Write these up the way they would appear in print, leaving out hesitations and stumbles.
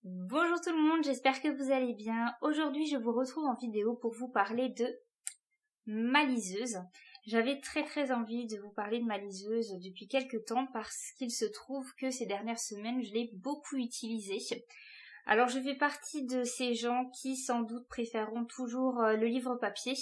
Bonjour tout le monde, j'espère que vous allez bien. Aujourd'hui, je vous retrouve en vidéo pour vous parler de ma liseuse. J'avais très envie de vous parler de ma liseuse depuis quelques temps parce qu'il se trouve que ces dernières semaines, je l'ai beaucoup utilisée. Alors, je fais partie de ces gens qui sans doute préféreront toujours le livre papier,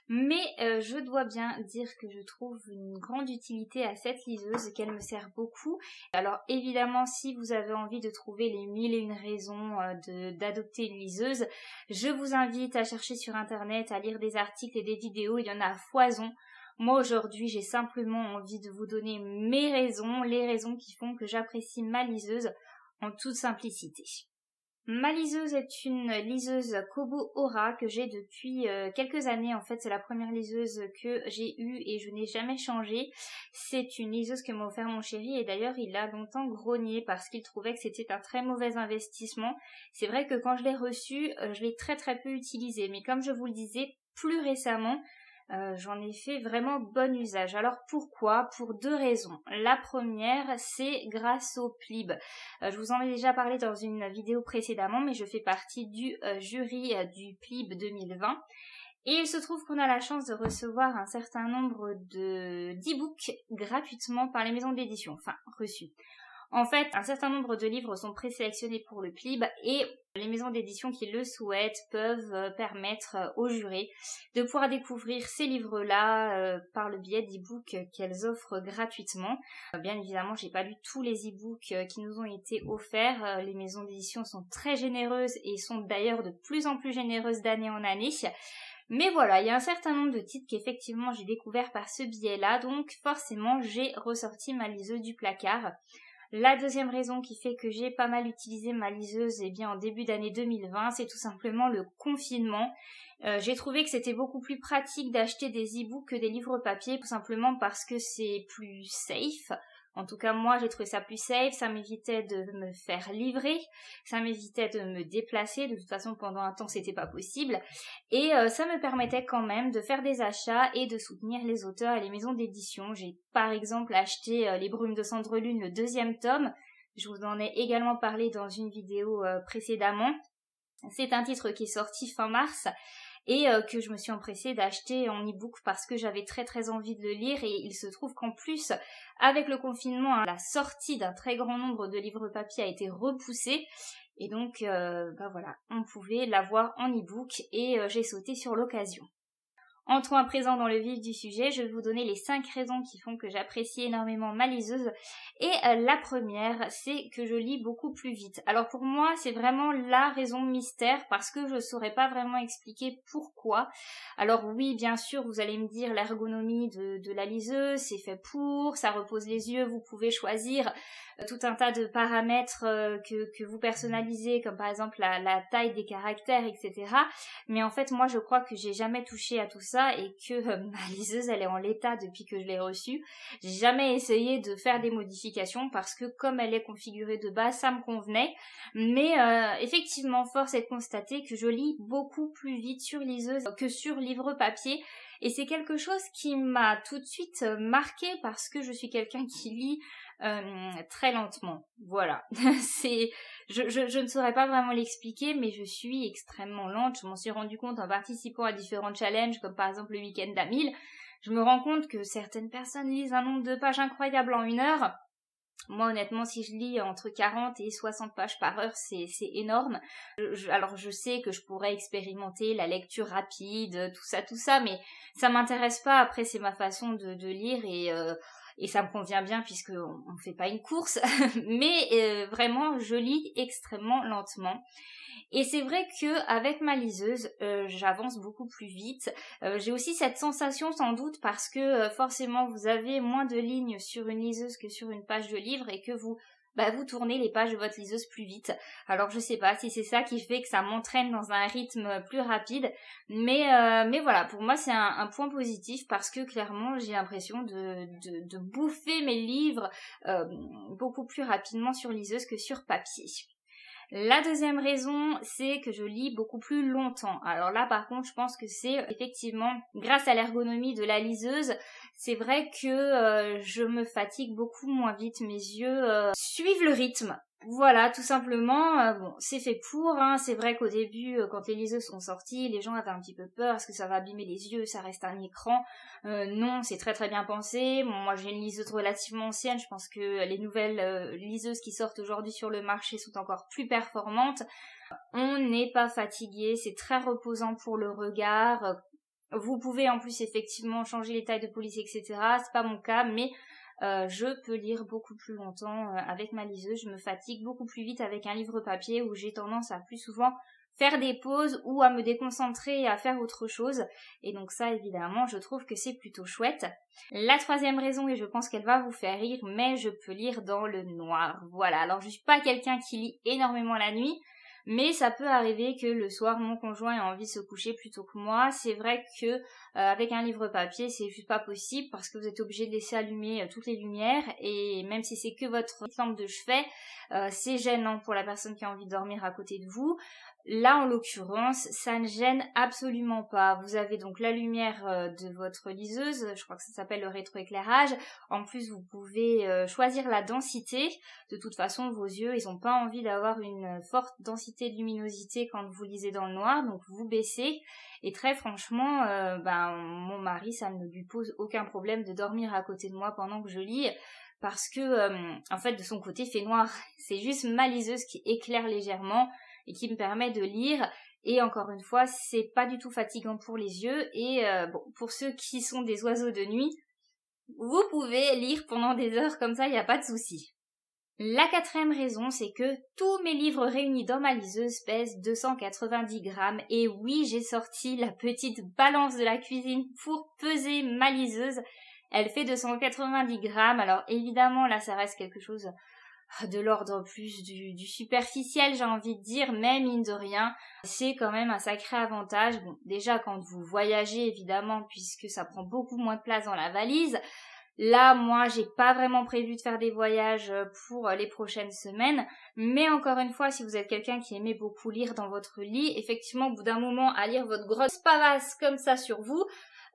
mais je dois bien dire que je trouve une grande utilité à cette liseuse, qu'elle me sert beaucoup. Alors évidemment, si vous avez envie de trouver les mille et une raisons d'adopter une liseuse, je vous invite à chercher sur internet, à lire des articles et des vidéos, il y en a à foison. Moi aujourd'hui, j'ai simplement envie de vous donner mes raisons, les raisons qui font que j'apprécie ma liseuse en toute simplicité. Ma liseuse est une liseuse Kobo Aura que j'ai depuis quelques années. En fait, c'est la première liseuse que j'ai eue et je n'ai jamais changé. C'est une liseuse que m'a offert mon chéri et d'ailleurs, il a longtemps grogné parce qu'il trouvait que c'était un très mauvais investissement. C'est vrai que quand je l'ai reçue, je l'ai très peu utilisée. Mais comme je vous le disais, plus récemment, j'en ai fait vraiment bon usage. Alors pourquoi? Pour deux raisons. La première, c'est grâce au PLIB. Je vous en ai déjà parlé dans une vidéo précédemment, mais je fais partie du jury du PLIB 2020. Et il se trouve qu'on a la chance de recevoir un certain nombre d'e-books gratuitement par les maisons d'édition, enfin reçus. En fait, un certain nombre de livres sont présélectionnés pour le PLIB et les maisons d'édition qui le souhaitent peuvent permettre aux jurés de pouvoir découvrir ces livres-là par le biais d'e-books qu'elles offrent gratuitement. Bien évidemment, j'ai pas lu tous les e-books qui nous ont été offerts. Les maisons d'édition sont très généreuses et sont d'ailleurs de plus en plus généreuses d'année en année. Mais voilà, il y a un certain nombre de titres qu'effectivement j'ai découvert par ce biais-là, donc forcément j'ai ressorti ma liseuse du placard. La deuxième raison qui fait que j'ai pas mal utilisé ma liseuse en début d'année 2020, c'est tout simplement le confinement. J'ai trouvé que c'était beaucoup plus pratique d'acheter des e-books que des livres papier, tout simplement parce que c'est plus safe. En tout cas, moi, j'ai trouvé ça plus safe, ça m'évitait de me faire livrer, ça m'évitait de me déplacer, de toute façon, pendant un temps, c'était pas possible, et ça me permettait quand même de faire des achats et de soutenir les auteurs et les maisons d'édition. J'ai par exemple acheté Les Brumes de Cendrelune, le 2e tome, je vous en ai également parlé dans une vidéo précédemment. C'est un titre qui est sorti fin mars, et que je me suis empressée d'acheter en e-book parce que j'avais très envie de le lire, et il se trouve qu'en plus, avec le confinement, la sortie d'un très grand nombre de livres papier a été repoussée, et donc voilà, on pouvait l'avoir en e-book, et j'ai sauté sur l'occasion. Entrons à présent dans le vif du sujet, je vais vous donner les 5 raisons qui font que j'apprécie énormément ma liseuse. Et la première, c'est que je lis beaucoup plus vite. Alors pour moi, c'est vraiment la raison mystère parce que je saurais pas vraiment expliquer pourquoi. Alors oui, bien sûr, vous allez me dire l'ergonomie de la liseuse, c'est fait pour, ça repose les yeux, vous pouvez choisir tout un tas de paramètres que vous personnalisez, comme par exemple la taille des caractères, etc. Mais en fait, moi, je crois que j'ai jamais touché à tout ça et que ma liseuse, elle est en l'état depuis que je l'ai reçue. J'ai jamais essayé de faire des modifications parce que comme elle est configurée de base, ça me convenait. Mais effectivement, force est de constater que je lis beaucoup plus vite sur liseuse que sur livre papier. Et c'est quelque chose qui m'a tout de suite marqué parce que je suis quelqu'un qui lit très lentement. Voilà. Je ne saurais pas vraiment l'expliquer, mais je suis extrêmement lente. Je m'en suis rendu compte en participant à différents challenges, comme par exemple le week-end à 1000. Je me rends compte que certaines personnes lisent un nombre de pages incroyable en 1 heure. Moi, honnêtement, si je lis entre 40 et 60 pages par heure, c'est énorme. Alors, je sais que je pourrais expérimenter la lecture rapide, tout ça, mais ça m'intéresse pas. Après, c'est ma façon de lire, et ça me convient bien puisque on fait pas une course. Mais vraiment, je lis extrêmement lentement. Et c'est vrai que avec ma liseuse, j'avance beaucoup plus vite. J'ai aussi cette sensation sans doute parce que forcément vous avez moins de lignes sur une liseuse que sur une page de livre et que vous tournez les pages de votre liseuse plus vite. Alors je sais pas si c'est ça qui fait que ça m'entraîne dans un rythme plus rapide, mais voilà, pour moi c'est un point positif parce que clairement j'ai l'impression de bouffer mes livres beaucoup plus rapidement sur liseuse que sur papier. La deuxième raison, c'est que je lis beaucoup plus longtemps. Alors là, par contre, je pense que c'est effectivement grâce à l'ergonomie de la liseuse. C'est vrai que je me fatigue beaucoup moins vite. Mes yeux suivent le rythme. Voilà, tout simplement, bon, c'est fait pour, hein. C'est vrai qu'au début, quand les liseuses sont sorties, les gens avaient un petit peu peur, est-ce que ça va abîmer les yeux, ça reste un écran. Non, c'est très très bien pensé. Bon, moi j'ai une liseuse relativement ancienne, je pense que les nouvelles liseuses qui sortent aujourd'hui sur le marché sont encore plus performantes. On n'est pas fatigué, c'est très reposant pour le regard. Vous pouvez en plus effectivement changer les tailles de police, etc. C'est pas mon cas, mais je peux lire beaucoup plus longtemps avec ma liseuse. Je me fatigue beaucoup plus vite avec un livre papier où j'ai tendance à plus souvent faire des pauses ou à me déconcentrer et à faire autre chose. Et donc ça, évidemment, je trouve que c'est plutôt chouette. La troisième raison, et je pense qu'elle va vous faire rire, mais je peux lire dans le noir. Voilà, alors je suis pas quelqu'un qui lit énormément la nuit, mais ça peut arriver que le soir, mon conjoint ait envie de se coucher plutôt que moi. C'est vrai que avec un livre papier, c'est juste pas possible parce que vous êtes obligé de laisser allumer toutes les lumières et même si c'est que votre petite lampe de chevet, c'est gênant pour la personne qui a envie de dormir à côté de vous. Là, en l'occurrence, ça ne gêne absolument pas. Vous avez donc la lumière de votre liseuse, je crois que ça s'appelle le rétroéclairage. En plus, vous pouvez choisir la densité. De toute façon, vos yeux, ils n'ont pas envie d'avoir une forte densité de luminosité quand vous lisez dans le noir, donc vous baissez. Et très franchement, mon mari, ça ne lui pose aucun problème de dormir à côté de moi pendant que je lis, parce que, en fait, de son côté, il fait noir. C'est juste ma liseuse qui éclaire légèrement et qui me permet de lire. Et encore une fois, c'est pas du tout fatigant pour les yeux. Et pour ceux qui sont des oiseaux de nuit, vous pouvez lire pendant des heures comme ça, il n'y a pas de souci. La quatrième raison, c'est que tous mes livres réunis dans ma liseuse pèsent 290 grammes. Et oui, j'ai sorti la petite balance de la cuisine pour peser ma liseuse. Elle fait 290 grammes. Alors évidemment, là, ça reste quelque chose de l'ordre plus du superficiel, j'ai envie de dire, mais mine de rien, c'est quand même un sacré avantage. Bon, déjà quand vous voyagez, évidemment, puisque ça prend beaucoup moins de place dans la valise. Là, moi, j'ai pas vraiment prévu de faire des voyages pour les prochaines semaines, mais encore une fois, si vous êtes quelqu'un qui aimait beaucoup lire dans votre lit, effectivement, au bout d'un moment, à lire votre grosse pavasse comme ça sur vous,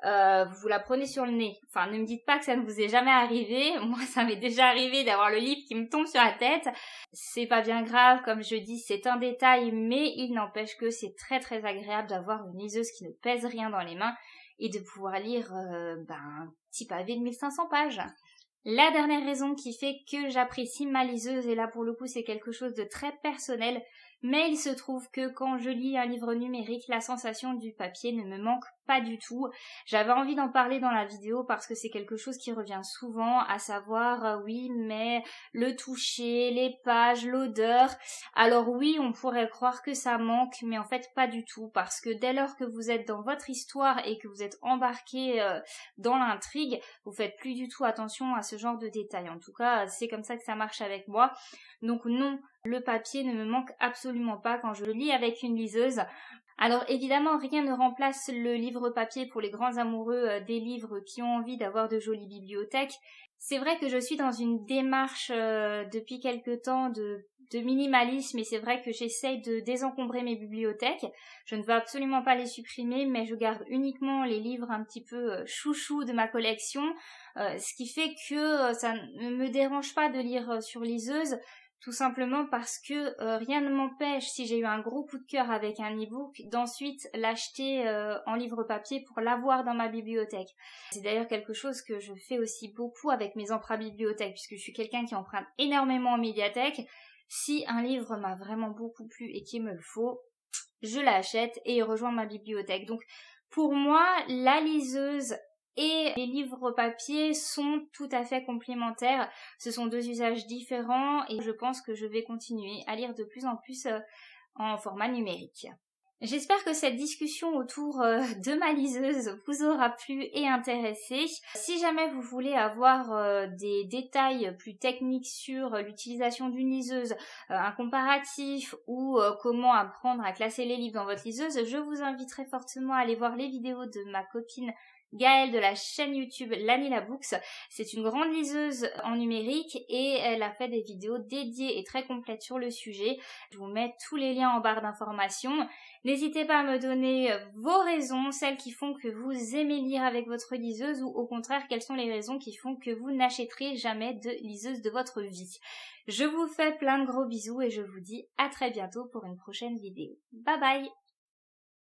vous la prenez sur le nez. Enfin, ne me dites pas que ça ne vous est jamais arrivé. Moi, ça m'est déjà arrivé d'avoir le livre qui me tombe sur la tête. C'est pas bien grave, comme je dis, c'est un détail, mais il n'empêche que c'est très très agréable d'avoir une liseuse qui ne pèse rien dans les mains et de pouvoir lire un petit pavé de 1500 pages. La dernière raison qui fait que j'apprécie ma liseuse, et là pour le coup c'est quelque chose de très personnel, mais il se trouve que quand je lis un livre numérique, la sensation du papier ne me manque pas du tout. J'avais envie d'en parler dans la vidéo parce que c'est quelque chose qui revient souvent, à savoir oui mais le toucher, les pages, l'odeur. Alors oui, on pourrait croire que ça manque, mais en fait pas du tout, parce que dès lors que vous êtes dans votre histoire et que vous êtes embarqué dans l'intrigue, vous faites plus du tout attention à ce genre de détails. En tout cas, c'est comme ça que ça marche avec moi. Donc non, le papier ne me manque absolument pas quand je lis avec une liseuse. Alors évidemment, rien ne remplace le livre papier pour les grands amoureux des livres qui ont envie d'avoir de jolies bibliothèques. C'est vrai que je suis dans une démarche depuis quelque temps de minimalisme et c'est vrai que j'essaye de désencombrer mes bibliothèques. Je ne veux absolument pas les supprimer, mais je garde uniquement les livres un petit peu chouchous de ma collection, ce qui fait que ça ne me dérange pas de lire sur liseuse. Tout simplement parce que rien ne m'empêche, si j'ai eu un gros coup de cœur avec un e-book, d'ensuite l'acheter en livre papier pour l'avoir dans ma bibliothèque. C'est d'ailleurs quelque chose que je fais aussi beaucoup avec mes emprunts bibliothèques, puisque je suis quelqu'un qui emprunte énormément en médiathèque. Si un livre m'a vraiment beaucoup plu et qu'il me le faut, je l'achète et il rejoint ma bibliothèque. Donc pour moi, la liseuse et les livres papier sont tout à fait complémentaires. Ce sont deux usages différents et je pense que je vais continuer à lire de plus en plus en format numérique. J'espère que cette discussion autour de ma liseuse vous aura plu et intéressé. Si jamais vous voulez avoir des détails plus techniques sur l'utilisation d'une liseuse, un comparatif ou comment apprendre à classer les livres dans votre liseuse, je vous inviterai fortement à aller voir les vidéos de ma copine Gaëlle de la chaîne YouTube Lanila Books. C'est une grande liseuse en numérique et elle a fait des vidéos dédiées et très complètes sur le sujet. Je vous mets tous les liens en barre d'informations. N'hésitez pas à me donner vos raisons, celles qui font que vous aimez lire avec votre liseuse ou au contraire, quelles sont les raisons qui font que vous n'achèterez jamais de liseuse de votre vie. Je vous fais plein de gros bisous et je vous dis à très bientôt pour une prochaine vidéo. Bye bye!